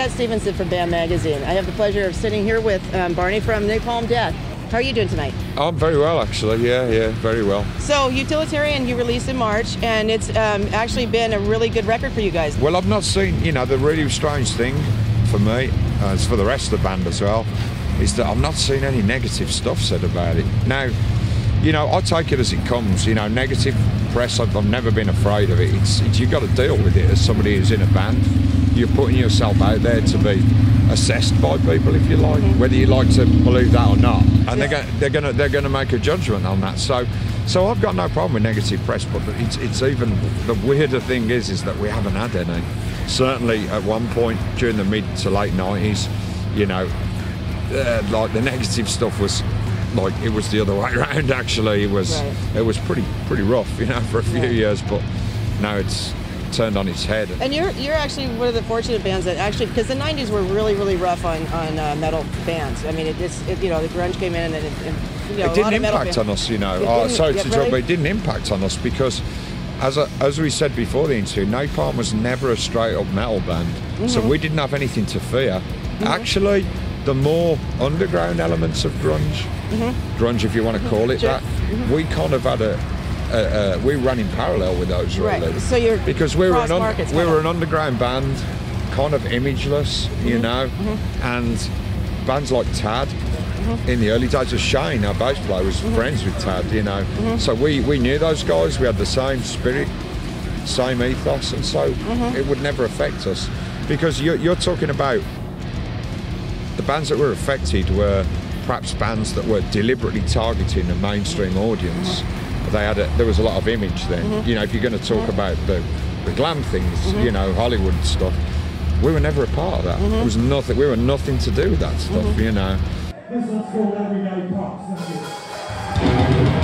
Pat Stevenson from Band Magazine. I have the pleasure of sitting here with Barney from NAPALM DEATH. How are you doing tonight? I'm very well, actually. Yeah, very well. So, Utilitarian you released in March, and it's actually been a really good record for you guys. Well, I've not seen, the really strange thing for me, as for the rest of the band as well, is that I've not seen any negative stuff said about it. Now, I take it as it comes. Negative press, I've never been afraid of it. It's you've got to deal with it as somebody who's in a band. You're putting yourself out there to be assessed by people, if you like, whether you like to believe that or not. And they're gonna make a judgment on that. So I've got no problem with negative press, but it's even the weirder thing is that we haven't had any. Certainly at one point during the mid to late 90s, like the negative stuff was like it was the other way around. Actually, it was pretty rough, for a few years, but now it's turned on its head. And you're actually one of the fortunate bands that actually, because the 90s were really rough on metal bands. I mean, the grunge came in and it didn't impact on us, sorry to interrupt, but it didn't impact on us because, as we said before the interview, Napalm was never a straight up metal band, so we didn't have anything to fear. Actually, the more underground elements of grunge, if you want to call it that, we kind of had we ran in parallel with those, really. Right. So you're because we were an underground band, kind of imageless, and bands like Tad. In the early days of Shane, our bass player, was friends with Tad, So we knew those guys. We had the same spirit, same ethos, and so it would never affect us. Because you're talking about the bands that were affected were perhaps bands that were deliberately targeting a mainstream audience. There was a lot of image then. If you're going to talk about the glam things, Hollywood stuff, we were never a part of that. There was nothing. We were nothing to do with that stuff. This one's called Everyday Pops. Thank you.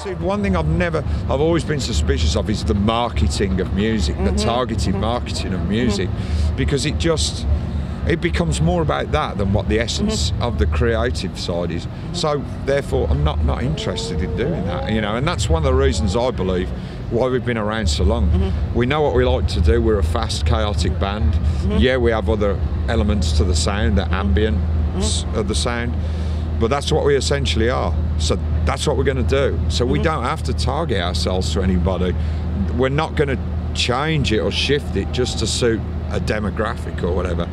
See, one thing I've always been suspicious of is the marketing of music, the targeted marketing of music, because it becomes more about that than what the essence of the creative side is. So therefore, I'm not interested in doing that, and that's one of the reasons I believe why we've been around so long. We know what we like to do. We're a fast, chaotic band. Yeah, we have other elements to the sound, the ambient of the sound, but that's what we essentially are. So that's what we're going to do. So we don't have to target ourselves to anybody. We're not going to change it or shift it just to suit a demographic or whatever.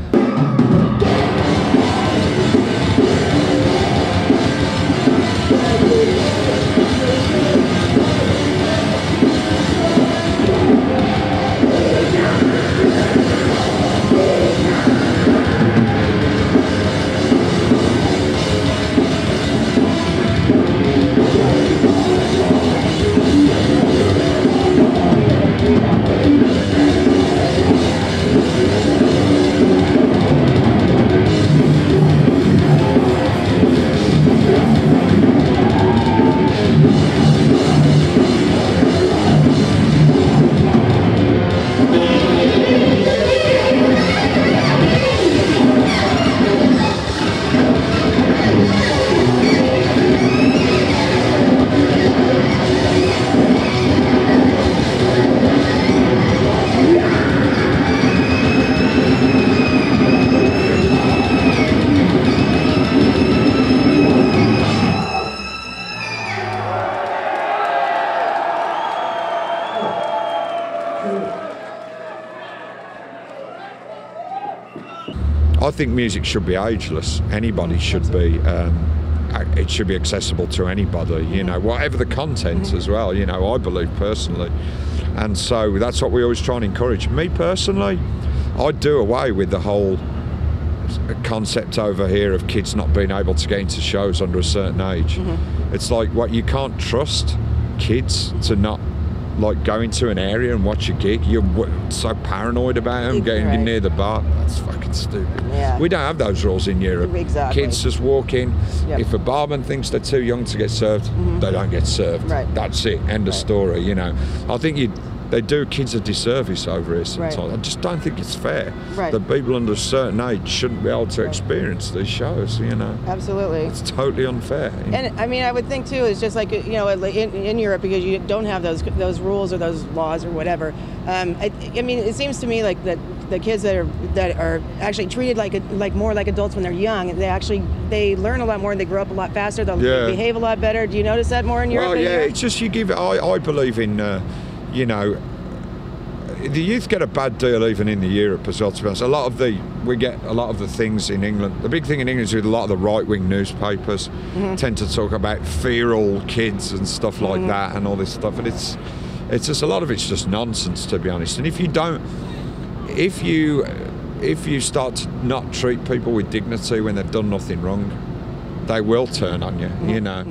I think music should be ageless. Anybody should be. It should be accessible to anybody. Whatever the content as well. I believe personally, and so that's what we always try and encourage. Me personally, I'd do away with the whole concept over here of kids not being able to get into shows under a certain age. It's like you can't trust kids to not like going to an area and watch a gig. You're so paranoid about them getting near the bar. That's fucking stupid. Yeah. We don't have those rules in Europe. Exactly. Kids just walk in. Yep. If a barman thinks they're too young to get served, they don't get served. Right. That's it. End of story. You know, I think they do kids a disservice over here sometimes. Right. I just don't think it's fair Right. that people under a certain age shouldn't be able to experience these shows. You know, Absolutely. it's totally unfair. And I mean, I would think too, it's just like, you know, in Europe, because you don't have those rules or those laws or whatever. I mean, it seems to me like that the kids that are actually treated like more like adults when they're young, they learn a lot more and they grow up a lot faster. They behave a lot better. Do you notice that more in Europe? Well, yeah, it's just you give it. I believe in, you know, the youth get a bad deal even in the Europe as well. To be honest, we get a lot of the things in England. The big thing in England is with a lot of the right-wing newspapers tend to talk about feral kids and stuff like that and all this stuff, and it's just a lot of it's just nonsense, to be honest. And if you start to not treat people with dignity when they've done nothing wrong, they will turn on you. You know.